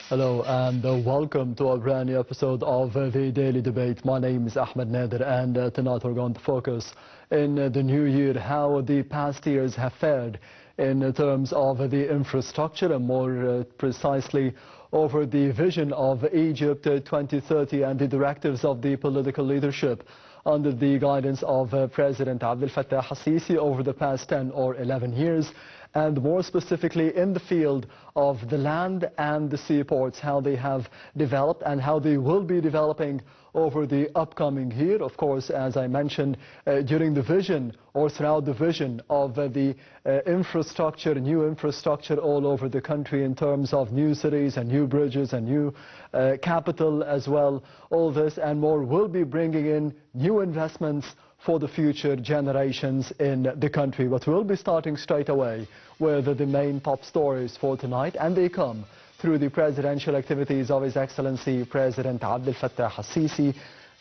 Hello and welcome to a brand new episode of the Daily Debate. My name is Ahmed Nader, and tonight we're going to focus in the new year how the past years have fared in terms of the infrastructure and more precisely over the vision of Egypt 2030 and the directives of the political leadership under the guidance of President Abdel Fattah al-Sisi over the past 10 or 11 years, and more specifically in the field of the land and the seaports, how they have developed and how they will be developing over the upcoming year. Of course, as I mentioned, during the vision or throughout the vision of the infrastructure, new infrastructure all over the country in terms of new cities and new bridges and new capital as well. All this and more will be bringing in new investments for the future generations in the country. But we'll be starting straight away with the main top stories for tonight, and they come through the presidential activities of His Excellency President Abdel Fattah al-Sisi.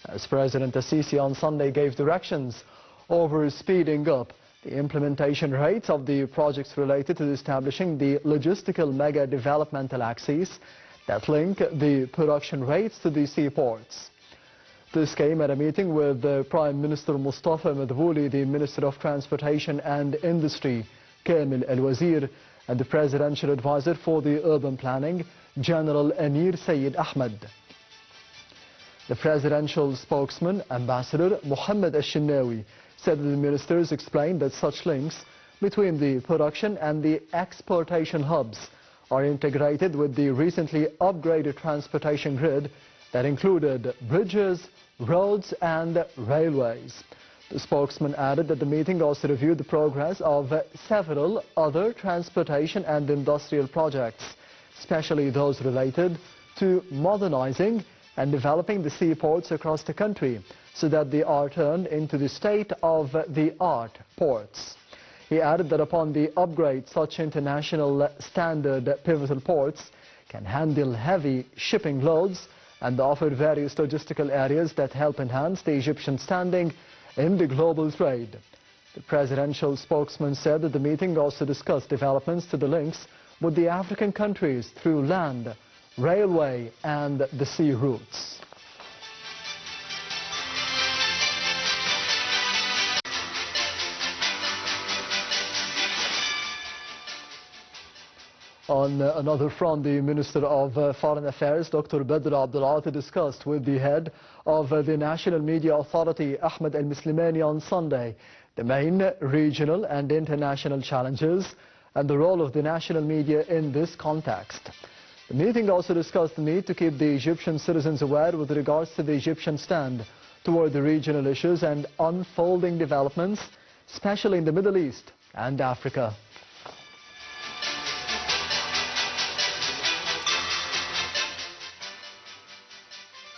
As President al-Sisi on Sunday gave directions over speeding up the implementation rates of the projects related to establishing the logistical mega developmental axes that link the production rates to the seaports. This came at a meeting with Prime Minister Mustafa Madbouli, the Minister of Transportation and Industry, Kamil Al-Wazir, and the Presidential Advisor for the Urban Planning, General Amir Sayyid Ahmed. The Presidential Spokesman, Ambassador Mohammed Al-Shinnawi, said that the ministers explained that such links between the production and the exportation hubs are integrated with the recently upgraded transportation grid that included bridges, roads and railways. The spokesman added that the meeting also reviewed the progress of several other transportation and industrial projects, especially those related to modernizing and developing the seaports across the country so that they are turned into the state-of-the-art ports. He added that upon the upgrade, such international standard pivotal ports can handle heavy shipping loads and offer various logistical areas that help enhance the Egyptian standing in the global trade. The presidential spokesman said that the meeting also discussed developments to the links with the African countries through land, railway and the sea routes. On another front, the Minister of Foreign Affairs, Dr. Badr Abdulati, discussed with the head of the National Media Authority, Ahmed Al-Muslimani, on Sunday, the main regional and international challenges and the role of the national media in this context. The meeting also discussed the need to keep the Egyptian citizens aware with regards to the Egyptian stand toward the regional issues and unfolding developments, especially in the Middle East and Africa.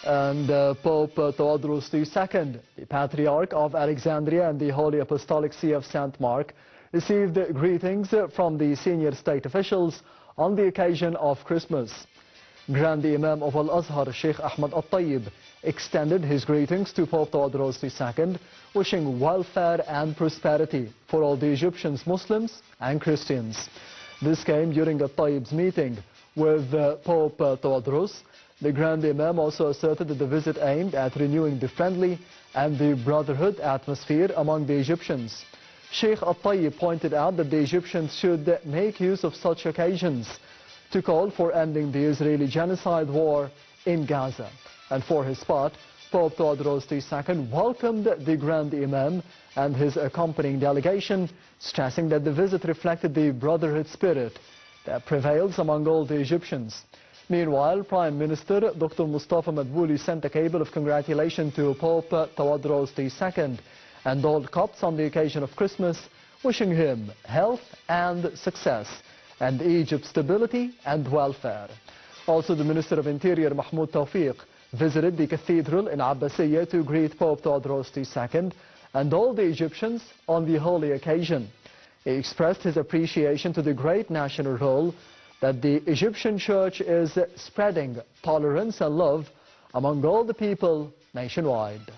And Pope Tawadros II, the Patriarch of Alexandria and the Holy Apostolic See of St. Mark, received greetings from the senior state officials on the occasion of Christmas. Grand Imam of Al-Azhar, Sheikh Ahmed Al-Tayyib, extended his greetings to Pope Tawadros II, wishing welfare and prosperity for all the Egyptians, Muslims and Christians. This came during Al-Tayyib's meeting with Pope Tawadros. The Grand Imam also asserted that the visit aimed at renewing the friendly and the brotherhood atmosphere among the Egyptians. Sheikh Al-Tayyib pointed out that the Egyptians should make use of such occasions to call for ending the Israeli genocide war in Gaza. And for his part, Pope Tawadros II welcomed the Grand Imam and his accompanying delegation, stressing that the visit reflected the brotherhood spirit that prevails among all the Egyptians. Meanwhile, Prime Minister Dr. Mustafa Madbouli sent a cable of congratulation to Pope Tawadros II and all Copts on the occasion of Christmas, wishing him health and success and Egypt's stability and welfare. Also, the Minister of Interior Mahmoud Tawfiq visited the cathedral in Abbasiyya to greet Pope Tawadros II and all the Egyptians on the holy occasion. He expressed his appreciation to the great national role that the Egyptian Church is spreading tolerance and love among all the people nationwide.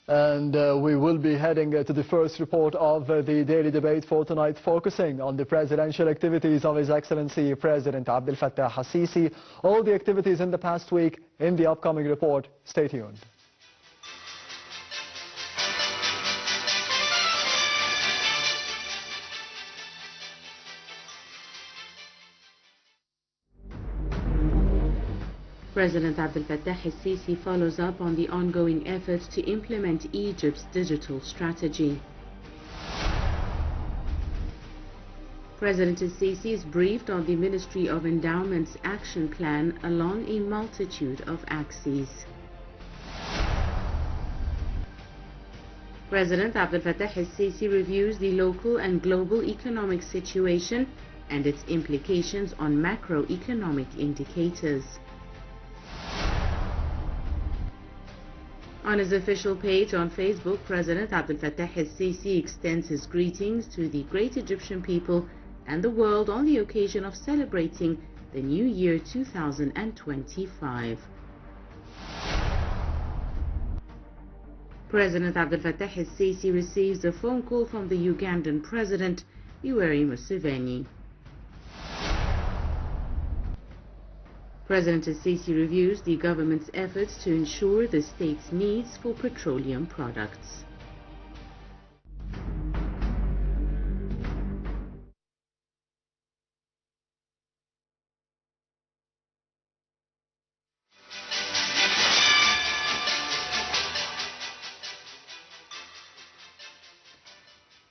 And we will be heading to the first report of the daily debate for tonight, focusing on the presidential activities of His Excellency President Abdel Fattah al-Sisi. All the activities in the past week in the upcoming report. Stay tuned. President Abdel Fattah al-Sisi follows up on the ongoing efforts to implement Egypt's digital strategy. President al-Sisi is briefed on the Ministry of Endowment's action plan along a multitude of axes. President Abdel Fattah al-Sisi reviews the local and global economic situation and its implications on macroeconomic indicators. On his official page on Facebook, President Abdel Fattah al-Sisi extends his greetings to the great Egyptian people and the world on the occasion of celebrating the new year 2025. President Abdel Fattah al-Sisi receives a phone call from the Ugandan President, Yoweri Museveni. President al-Sisi reviews the government's efforts to ensure the state's needs for petroleum products.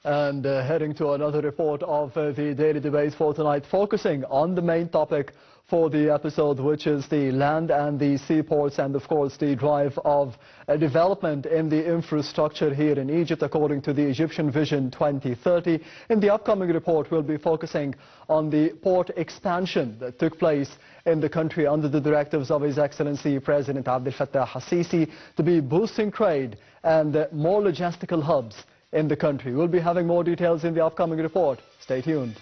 And heading to another report of the daily debate for tonight, focusing on the main topic for the episode, which is the land and the seaports, and of course the drive of development in the infrastructure here in Egypt according to the Egyptian Vision 2030. In the upcoming report, we'll be focusing on the port expansion that took place in the country under the directives of His Excellency President Abdel Fattah al-Sisi to be boosting trade and more logistical hubs in the country. We'll be having more details in the upcoming report. Stay tuned.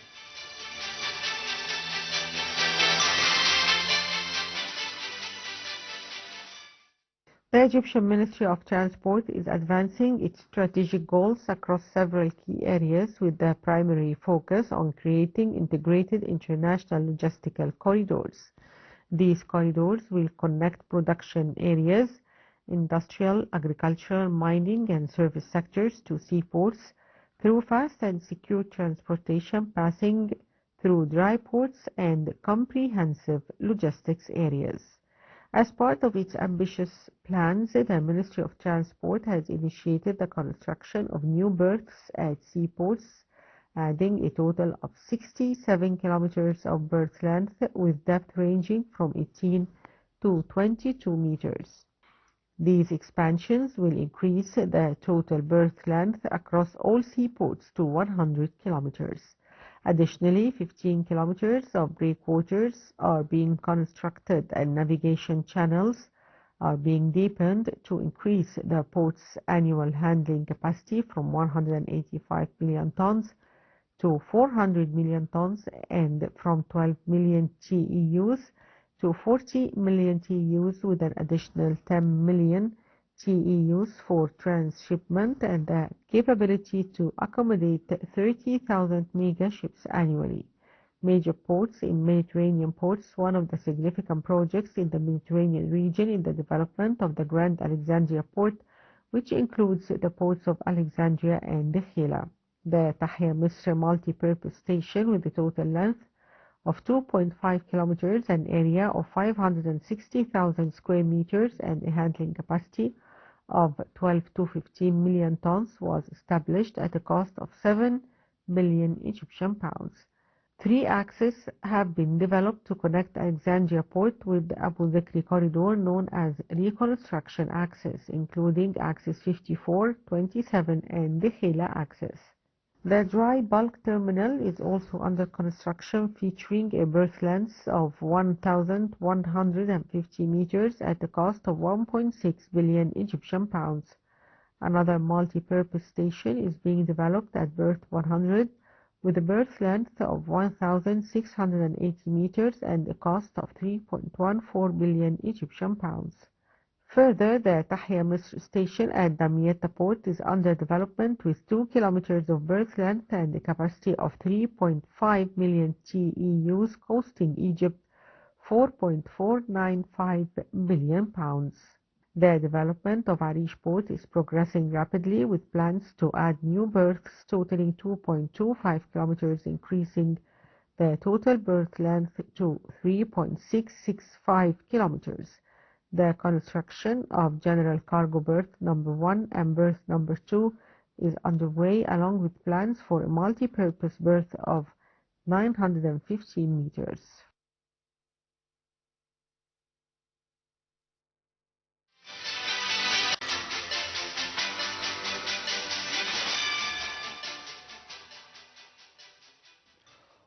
The Egyptian Ministry of Transport is advancing its strategic goals across several key areas with the primary focus on creating integrated international logistical corridors. These corridors will connect production areas, industrial, agricultural, mining and service sectors to seaports through fast and secure transportation passing through dry ports and comprehensive logistics areas. As part of its ambitious plans, the Ministry of Transport has initiated the construction of new berths at seaports, adding a total of 67 kilometers of berth length with depth ranging from 18 to 22 meters. These expansions will increase the total berth length across all seaports to 100 kilometers. Additionally, 15 kilometers of breakwaters are being constructed and navigation channels are being deepened to increase the port's annual handling capacity from 185 million tons to 400 million tons and from 12 million TEUs to 40 million TEUs with an additional 10 million TEUs for transshipment and the capability to accommodate 30,000 mega ships annually. Major ports in Mediterranean ports, one of the significant projects in the Mediterranean region in the development of the Grand Alexandria port, which includes the ports of Alexandria and Nakhla. The Tahya Misr multi-purpose station with a total length of 2.5 kilometers, an area of 560,000 square meters and a handling capacity of 12 to 15 million tons was established at a cost of 7 billion Egyptian pounds. 3 axes have been developed to connect Alexandria port with the Abu Dhikri corridor known as reconstruction axis, including axis 54, 27 and the Nakhla axis. The dry bulk terminal is also under construction, featuring a berth length of 1,150 meters at a cost of 1.6 billion Egyptian pounds. Another multi-purpose station is being developed at berth 100 with a berth length of 1,680 meters and a cost of 3.14 billion Egyptian pounds. Further, the Tahya Misr station at Damietta port is under development with 2 kilometers of berth length and a capacity of 3.5 million TEUs, costing Egypt £4.495 billion. The development of Arish port is progressing rapidly with plans to add new berths totaling 2.25 kilometers, increasing the total berth length to 3.665 kilometers. The construction of General Cargo Berth number 1 and Berth number 2 is underway, along with plans for a multi-purpose berth of 915 meters.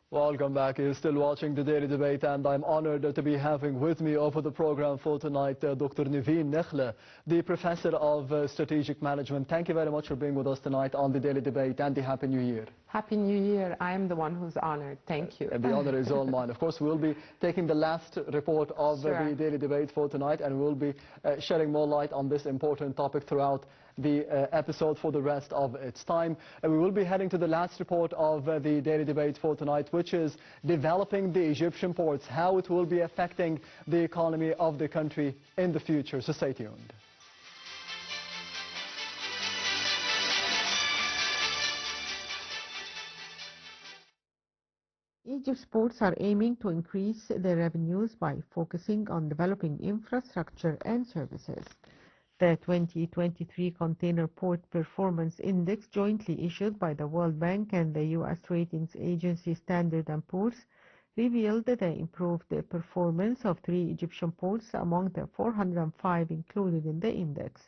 Welcome back. You're still watching the Daily Debate, and I'm honored to be having with me over the program for tonight Dr. Nevine Nakhla, the Professor of Strategic Management. Thank you very much for being with us tonight on the Daily Debate, and the Happy New Year. Happy New Year. I am the one who's honored. Thank you. And the honor is all mine. Of course, we'll be taking the last report of the Daily Debate for tonight, and we'll be shedding more light on this important topic throughout the episode for the rest of its time. And we will be heading to the last report of the Daily Debate for tonight, which is developing the Egyptian ports, how it will be affecting the economy of the country in the future. So stay tuned. Egypt's ports are aiming to increase their revenues by focusing on developing infrastructure and services. The 2023 Container Port Performance Index, jointly issued by the World Bank and the U.S. ratings agency Standard & Poor's, revealed the improved performance of 3 Egyptian ports among the 405 included in the index.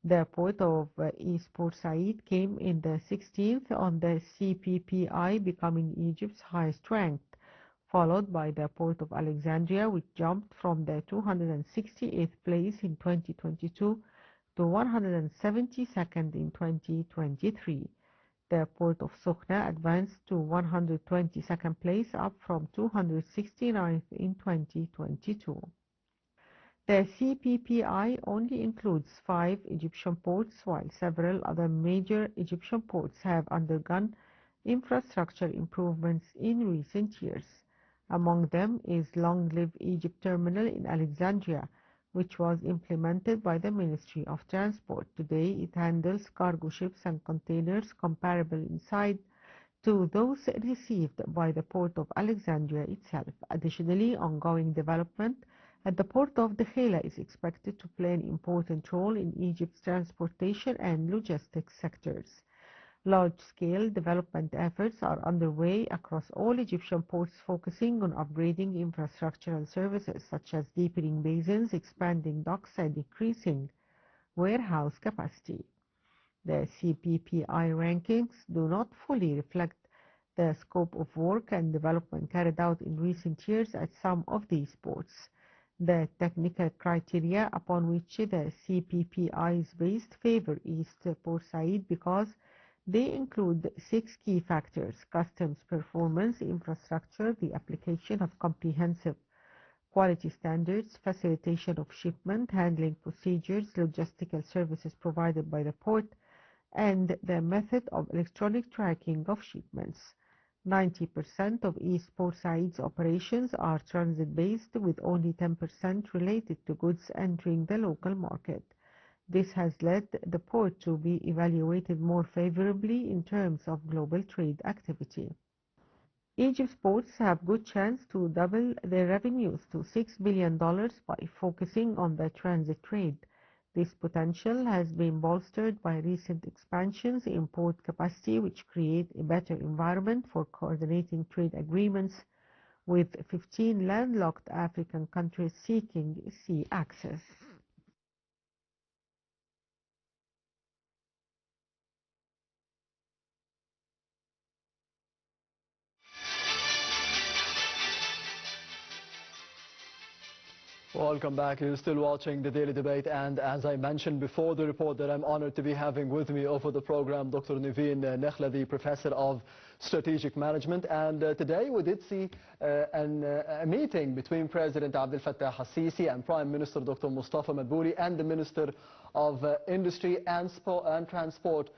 The port of East Port Said came in the 16th on the CPPI, becoming Egypt's highest ranked, followed by the port of Alexandria, which jumped from the 268th place in 2022 to 172nd in 2023. The port of Sokhna advanced to 122nd place, up from 269th in 2022. The CPPI only includes 5 Egyptian ports, while several other major Egyptian ports have undergone infrastructure improvements in recent years. Among them is Long Live Egypt Terminal in Alexandria, which was implemented by the Ministry of Transport. Today, it handles cargo ships and containers comparable in size to those received by the port of Alexandria itself. Additionally, ongoing development at the port of Nakhla is expected to play an important role in Egypt's transportation and logistics sectors. Large-scale development efforts are underway across all Egyptian ports, focusing on upgrading infrastructural services such as deepening basins, expanding docks, and increasing warehouse capacity. The CPPI rankings do not fully reflect the scope of work and development carried out in recent years at some of these ports. The technical criteria upon which the CPPI is based favor East Port Said because they include 6 key factors: customs performance, infrastructure, the application of comprehensive quality standards, facilitation of shipment, handling procedures, logistical services provided by the port, and the method of electronic tracking of shipments. 90% of East Port Said's operations are transit-based, with only 10% related to goods entering the local market. This has led the port to be evaluated more favorably in terms of global trade activity. Egypt's ports have good chance to double their revenues to $6 billion by focusing on the transit trade. This potential has been bolstered by recent expansions in port capacity, which create a better environment for coordinating trade agreements with 15 landlocked African countries seeking sea access. Welcome back. You're still watching the Daily Debate, and as I mentioned before the report, that I'm honored to be having with me over the program Dr. Nevine Nakhla, the Professor of strategic management. And today we did see a meeting between President Abdel Fattah al-Sisi and Prime Minister Dr. Mustafa Madbouli and the Minister of Industry and Transport,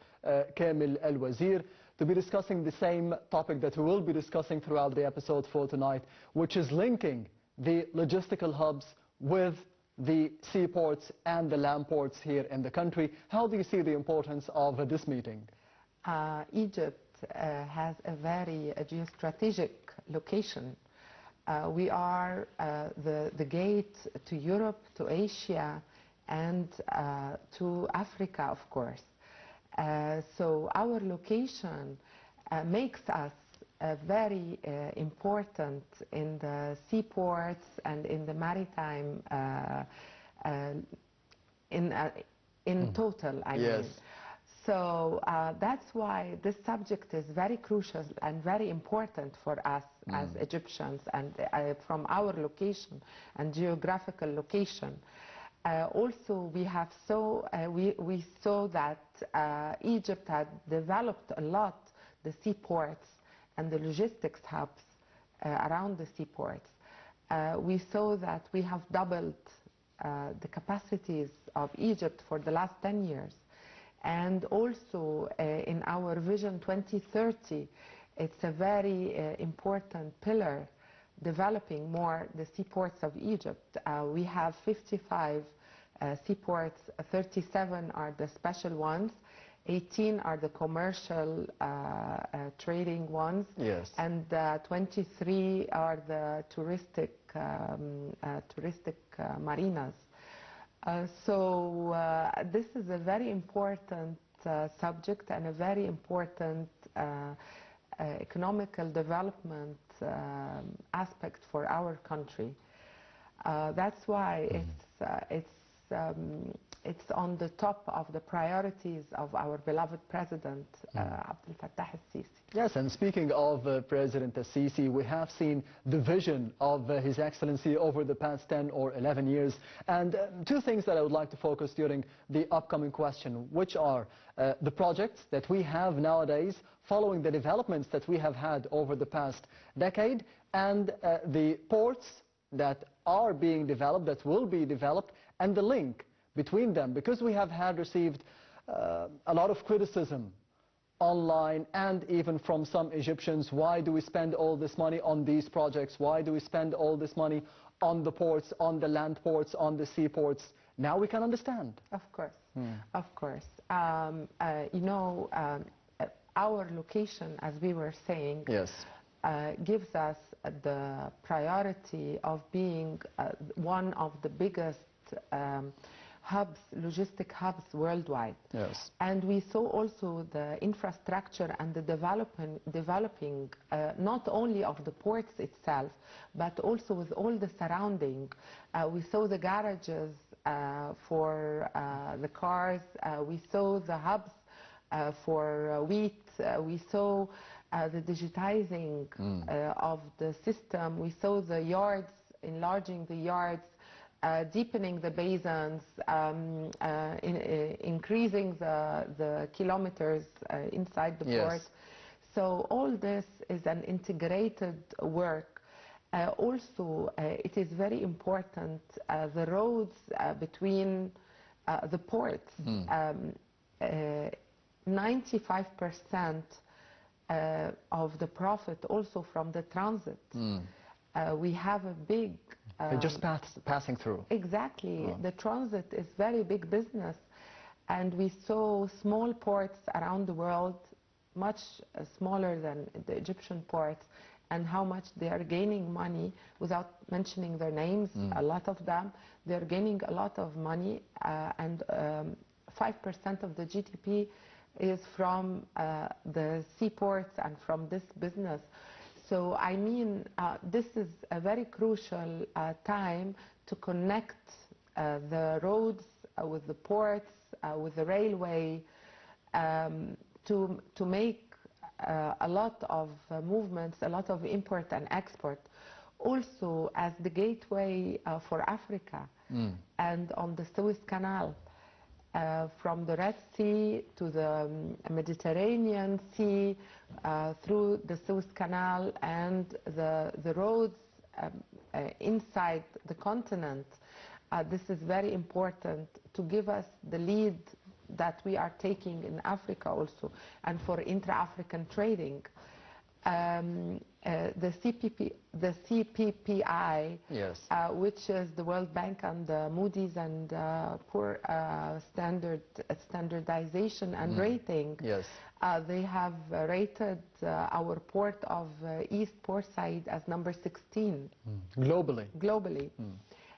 Kamil El-Wazir, to be discussing the same topic that we will be discussing throughout the episode for tonight, which is linking the logistical hubs with the seaports and the land ports here in the country. How do you see the importance of this meeting? Egypt has a very geostrategic location. We are the gate to Europe, to Asia, and to Africa, of course. So our location makes us very important in the seaports and in the maritime in total, I mean. So that's why this subject is very crucial and very important for us as Egyptians, and from our location and geographical location. Also, we saw that Egypt had developed a lot the seaports and the logistics hubs around the seaports. We saw that we have doubled the capacities of Egypt for the last 10 years. And also in our Vision 2030, it's a very important pillar, developing more the seaports of Egypt. We have 55 seaports, 37 are the special ones, 18 are the commercial trading ones, and 23 are the touristic marinas. So this is a very important subject and a very important economical development aspect for our country. That's why it's on the top of the priorities of our beloved President, Abdel Fattah al-Sisi. Yes, and speaking of President al-Sisi, we have seen the vision of His Excellency over the past 10 or 11 years. And two things that I would like to focus during the upcoming question, which are the projects that we have nowadays following the developments that we have had over the past decade, and the ports that are being developed, that will be developed, and the link between them, because we have received a lot of criticism online and even from some Egyptians. Why do we spend all this money on these projects? Why do we spend all this money on the ports, on the land ports, on the seaports? Now we can understand. Of course, of course. You know, our location, as we were saying, gives us the priority of being one of the biggest hubs, logistic hubs worldwide. And we saw also the infrastructure and the developing not only of the ports itself, but also with all the surrounding. We saw the garages for the cars, we saw the hubs for wheat, we saw the digitizing of the system, we saw the yards, enlarging the yards, deepening the basins, increasing the kilometers inside the port. So all this is an integrated work. Also, it is very important, the roads between the ports. 95% of the profit also from the transit. We have a big... just passing through. Exactly. The transit is very big business. And we saw small ports around the world, much smaller than the Egyptian ports, and how much they are gaining money without mentioning their names, a lot of them. They're gaining a lot of money, and 5% of the GDP is from the seaports and from this business. So I mean, this is a very crucial time to connect the roads with the ports, with the railway, to make a lot of movements, a lot of import and export. Also as the gateway for Africa and on the Suez Canal. from the Red Sea to the Mediterranean Sea, through the Suez Canal and the roads inside the continent. This is very important to give us the lead that we are taking in Africa also, and for intra-African trading. The CPPI, yes. Which is the World Bank and the Moody's and Poor standardization and rating. Yes. They have rated our port of East Portside as number 16. Globally. Globally.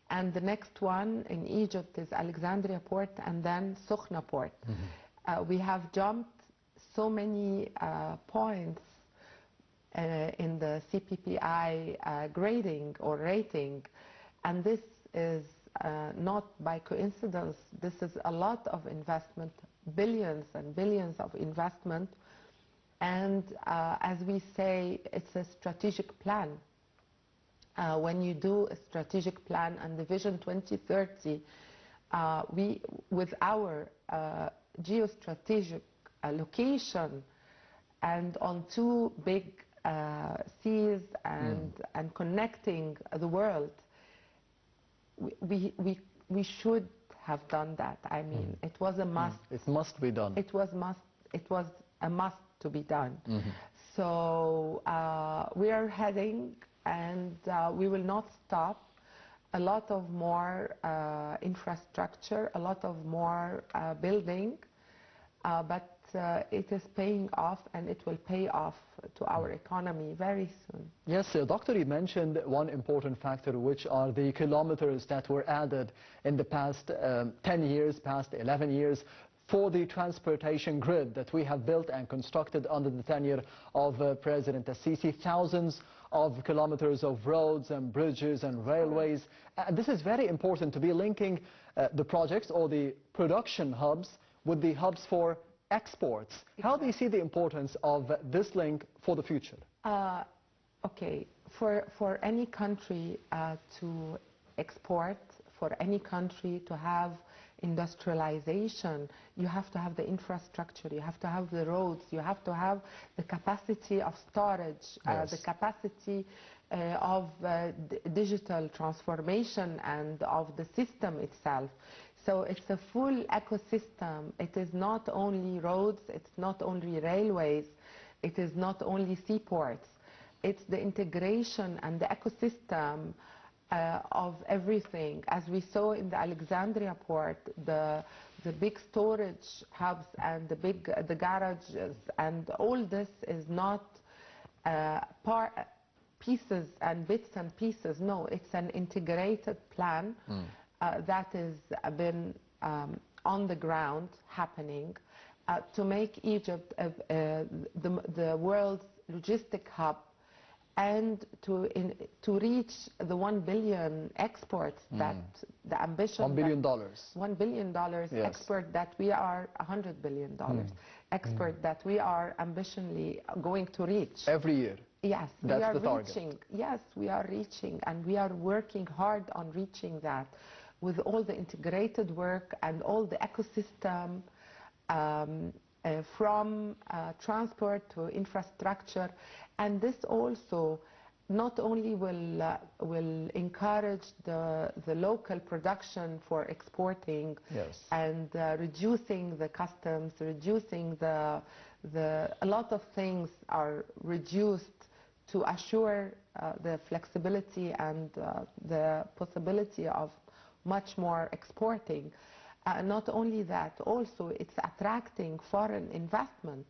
And the next one in Egypt is Alexandria Port and then Sokhna Port. We have jumped so many points in the CPPI grading or rating, and this is not by coincidence. This is a lot of investment, billions and billions of investment, and as we say, it's a strategic plan. When you do a strategic plan and the Vision 2030, with our geostrategic location and on two big seas and connecting the world, we should have done that. I mean, it was a must. It must be done. It was a must to be done. So we are heading, and we will not stop. A lot of more infrastructure, a lot of more building, but it is paying off, and it will pay off to our economy very soon. Yes, Doctor, you mentioned one important factor, which are the kilometers that were added in the past 10 years, past 11 years, for the transportation grid that we have built and constructed under the tenure of President Sisi. Thousands of kilometers of roads and bridges and railways. This is very important to be linking the projects or the production hubs with the hubs for exports. Exactly. How do you see the importance of this link for the future? Okay, for any country to export, for any country to have industrialization, you have to have the infrastructure, you have to have the roads, you have to have the capacity of storage, yes. The capacity of digital transformation and of the system itself. So it's a full ecosystem. It is not only roads, it's not only railways, it is not only seaports. It's the integration and the ecosystem of everything. As we saw in the Alexandria port, the big storage hubs and the garages, and all this is not pieces and bits and pieces. No, it's an integrated plan that has been on the ground happening to make Egypt the world's logistic hub, and to reach the $1 billion exports that the ambition. $1 billion. $1 billion yes. export that we are $100 billion export that we are ambitionally going to reach every year. Yes, that's we are the reaching. Target. Yes, we are reaching, and we are working hard on reaching that, with all the integrated work and all the ecosystem. From transport to infrastructure, and this also not only will encourage the local production for exporting, yes. and reducing the customs, reducing a lot of things are reduced to assure the flexibility and the possibility of much more exporting. Not only that, also it's attracting foreign investment.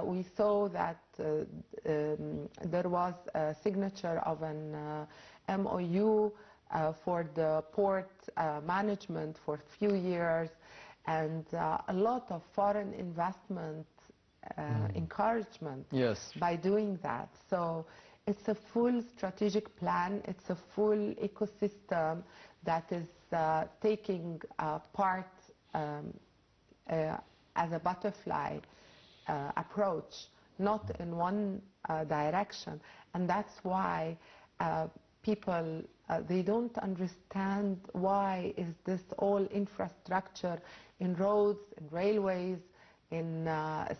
We saw that there was a signature of an MOU for the port management for a few years, and a lot of foreign investment encouragement yes. by doing that. So it's a full strategic plan, it's a full ecosystem that is taking part as a butterfly approach, not in one direction. And that's why people, they don't understand why is this all infrastructure in roads, in railways, in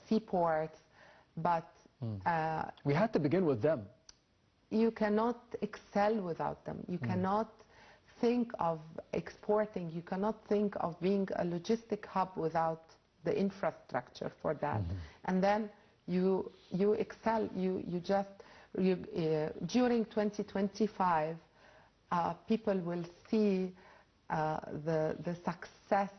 seaports, but we had to begin with them. You cannot excel without them. You cannot think of exporting. You cannot think of being a logistic hub without the infrastructure for that. And then you excel. During 2025, people will see the success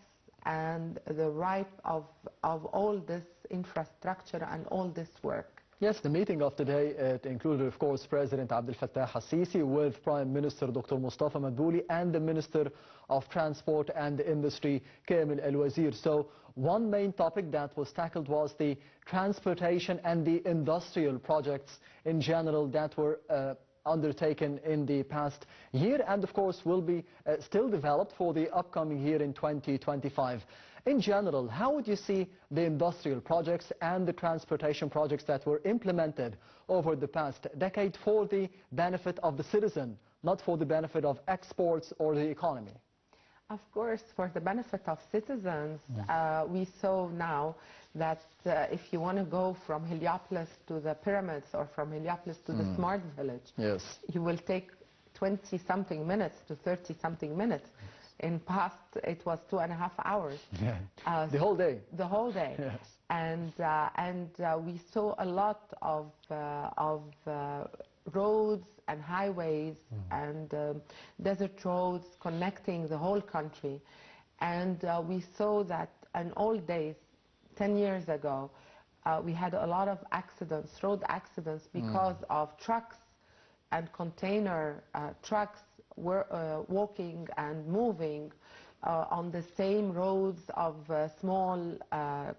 and the ripe of all this infrastructure and all this work. Yes, the meeting of today, it included, of course, President Abdel Fattah al-Sisi with Prime Minister Dr. Mustafa Madbouli and the Minister of Transport and Industry, Kamil El-Wazir. So one main topic that was tackled was the transportation and the industrial projects in general that were undertaken in the past year and, of course, will be still developed for the upcoming year in 2025. In general, how would you see the industrial projects and the transportation projects that were implemented over the past decade for the benefit of the citizen, not for the benefit of exports or the economy? Of course, for the benefit of citizens, we saw now that if you want to go from Heliopolis to the pyramids or from Heliopolis to the smart village, you will take 20-something minutes to 30-something minutes. In past, it was 2.5 hours. The whole day. The whole day. Yes. And we saw a lot of roads and highways and desert roads connecting the whole country. And we saw that in old days, 10 years ago, we had a lot of accidents, road accidents, because of trucks and container trucks were walking and moving on the same roads of small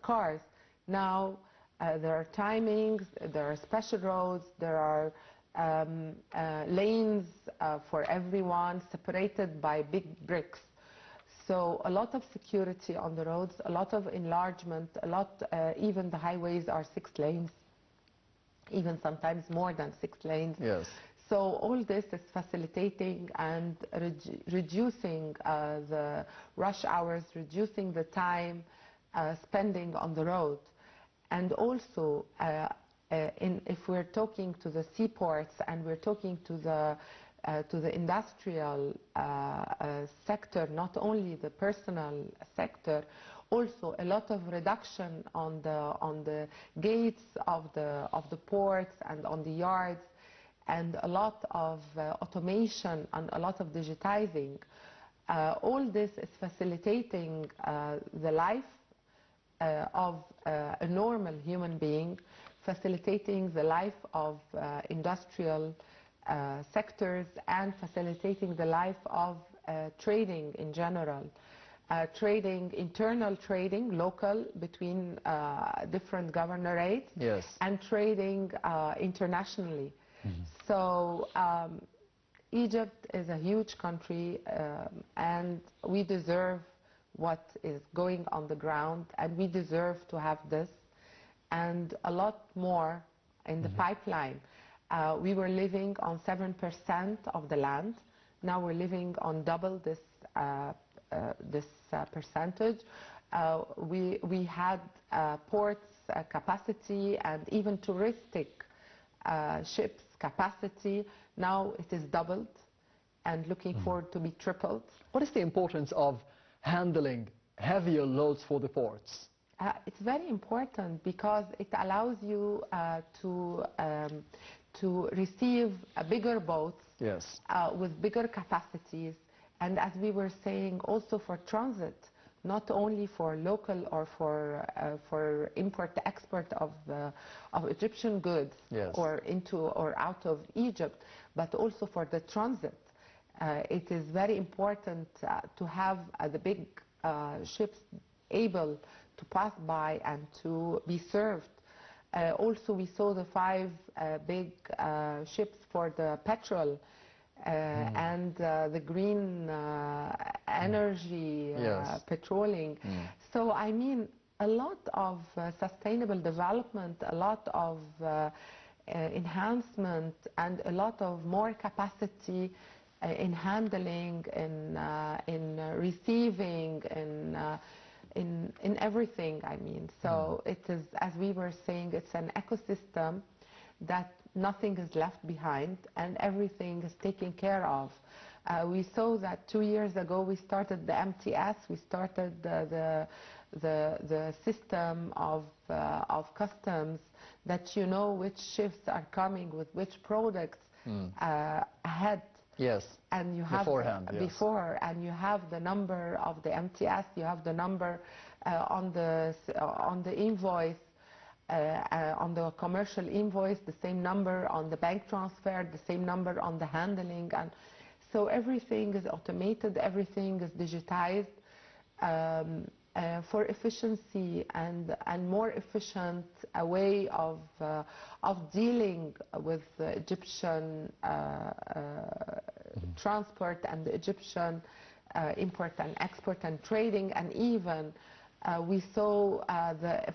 cars. Now there are timings, there are special roads, there are lanes for everyone separated by big bricks. So a lot of security on the roads, a lot of enlargement, even the highways are 6 lanes, even sometimes more than 6 lanes. Yes. So all this is facilitating and reducing the rush hours, reducing the time spending on the road. And also, if we're talking to the seaports and we're talking to the industrial sector, not only the personal sector, also a lot of reduction on the gates of the ports and on the yards, and a lot of automation and a lot of digitizing. All this is facilitating the life of a normal human being, facilitating the life of industrial sectors, and facilitating the life of trading in general. Trading, internal trading, local, between different governorates, and trading internationally. So Egypt is a huge country, and we deserve what is going on the ground, and we deserve to have this and a lot more in the pipeline. We were living on 7% of the land. Now we're living on double this percentage. We had ports capacity and even touristic ships capacity. Now it is doubled and looking forward to be tripled. What is the importance of handling heavier loads for the ports? It's very important because it allows you to receive bigger boats with bigger capacities, and as we were saying, also for transit, not only for local or for import-export of Egyptian goods or into or out of Egypt, but also for the transit. It is very important to have the big ships able to pass by and to be served. Also, we saw the 5 big ships for the petrol and the green energy petroling. So I mean, a lot of sustainable development, a lot of enhancement and a lot of more capacity in handling, in receiving, in everything, I mean. So it is, as we were saying, it's an ecosystem that nothing is left behind and everything is taken care of. We saw that 2 years ago we started the MTS, we started the system of customs that you know which ships are coming with which products ahead. Yes. And you have beforehand, yes. Before, and you have the number of the MTS, you have the number on the invoice, on the commercial invoice, the same number on the bank transfer, the same number on the handling, and so everything is automated, everything is digitized for efficiency and more efficient way of dealing with the Egyptian transport and the Egyptian import and export and trading, and even we saw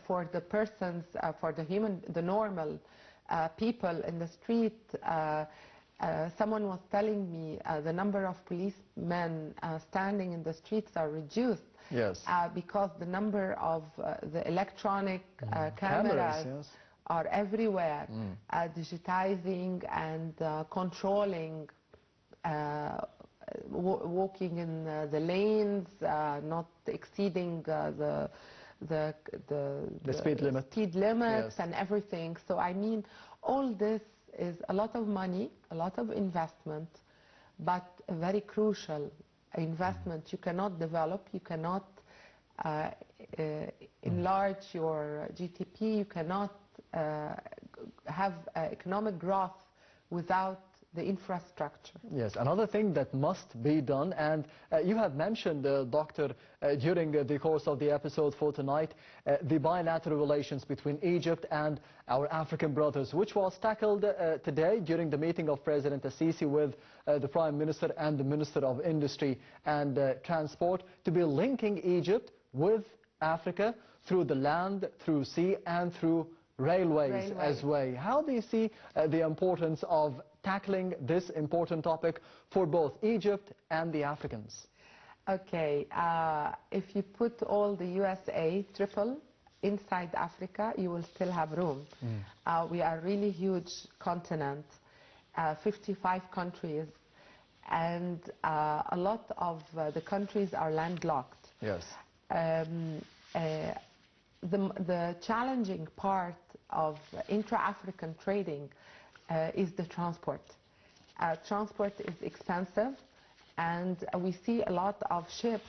for the persons, for the normal people in the street. Someone was telling me the number of policemen standing in the streets are reduced. Yes. Because the number of the electronic cameras yes. are everywhere, digitizing and controlling, walking in the lanes, not exceeding the speed limits yes. And everything. So I mean, all this is a lot of money, a lot of investment, but a very crucial investment. You cannot develop, you cannot enlarge your GDP, you cannot have economic growth without the infrastructure. Yes, another thing that must be done, and you have mentioned, Doctor, during the course of the episode for tonight, the bilateral relations between Egypt and our African brothers, which was tackled today during the meeting of President Sisi with the Prime Minister and the Minister of Industry and Transport, to be linking Egypt with Africa through the land, through sea, and through railways as well. How do you see the importance of tackling this important topic for both Egypt and the Africans? Okay, if you put all the USA triple inside Africa, you will still have room. We are a really huge continent, 55 countries, and a lot of the countries are landlocked. Yes. The challenging part of intra-African trading is the transport. Transport is expensive, and we see a lot of ships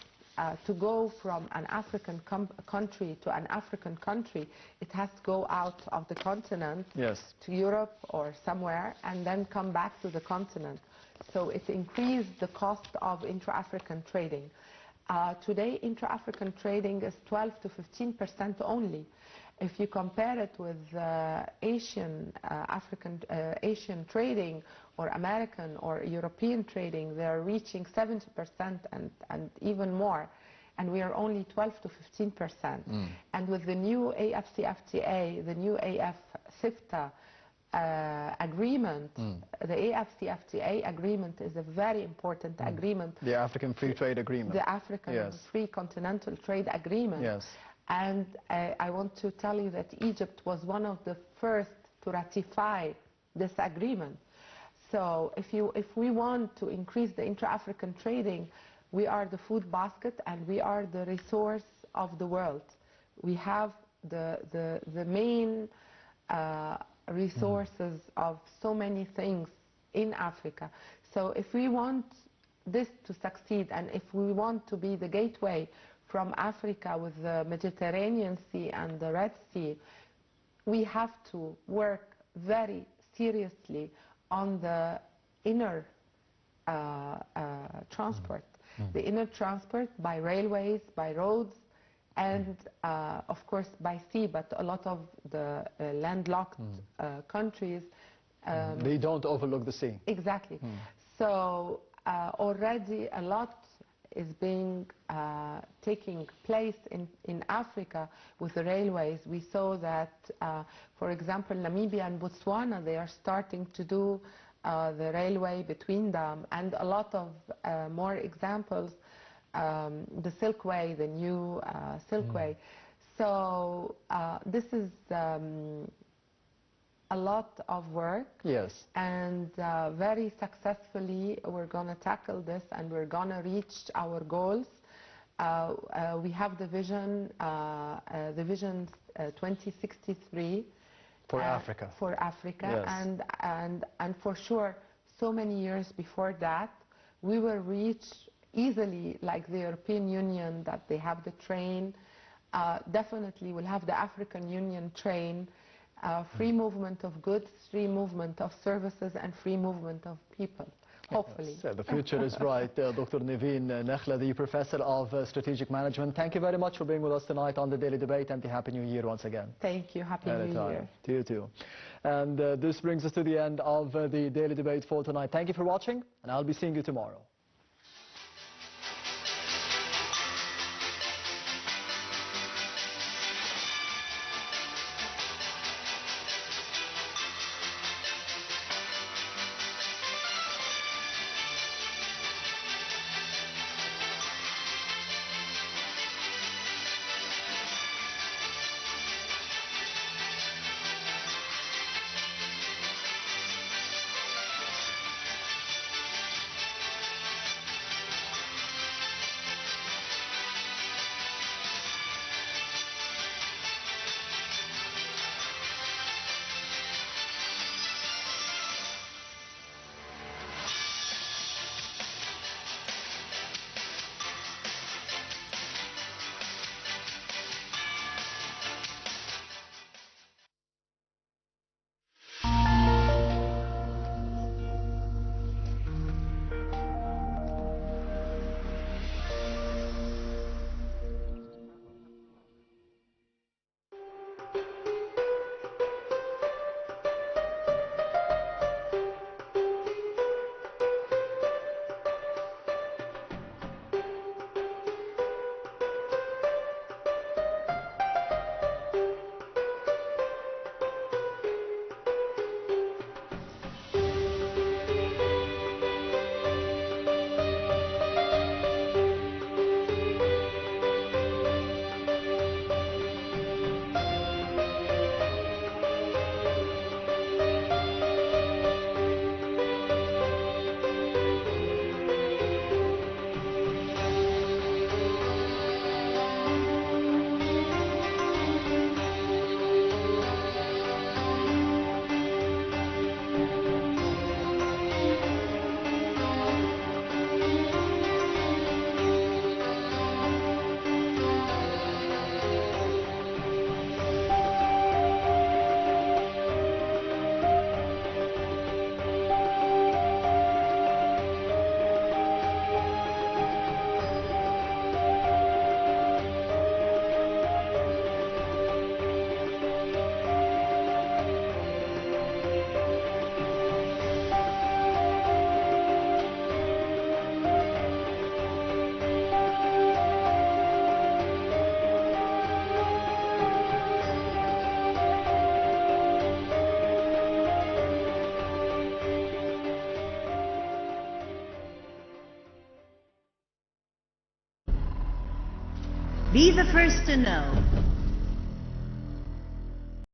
to go from an African country to an African country. It has to go out of the continent yes. to Europe or somewhere and then come back to the continent. So it increased the cost of intra-African trading. Today, intra-African trading is 12 to 15% only. If you compare it with Asian trading or American or European trading, they are reaching 70% and even more. And we are only 12 to 15%. And with the new AFCFTA, the new AF-CFTA agreement, the AFCFTA agreement is a very important agreement. The African Free Trade Agreement. The African yes. Free Continental Trade Agreement. Yes. And I want to tell you that Egypt was one of the first to ratify this agreement. So if we want to increase the intra-African trading, we are the food basket and we are the resource of the world. We have the main resources of so many things in Africa. So if we want this to succeed and if we want to be the gateway from Africa with the Mediterranean Sea and the Red Sea, we have to work very seriously on the inner transport. The inner transport by railways, by roads, and of course by sea, but a lot of the landlocked countries they don't overlook the sea. Exactly. So already a lot is being taking place in Africa with the railways. We saw that, for example, Namibia and Botswana, they are starting to do the railway between them, and a lot of more examples, the Silkway, the new Silkway. So this is a lot of work. Yes. And very successfully we're going to tackle this, and we're going to reach our goals. We have the vision 2063 for Africa. For Africa, yes. and for sure, so many years before that, we will reach easily, like the European Union, that they have the train. Definitely we'll have the African Union train. Free movement of goods, free movement of services, and free movement of people, hopefully. Yes, the future is bright. Dr. Nevine Nakhla, the Professor of Strategic Management, thank you very much for being with us tonight on the Daily Debate, and Happy New Year once again. Thank you. Happy New Year. To you too. And this brings us to the end of the Daily Debate for tonight. Thank you for watching, and I'll be seeing you tomorrow. Be the first to know.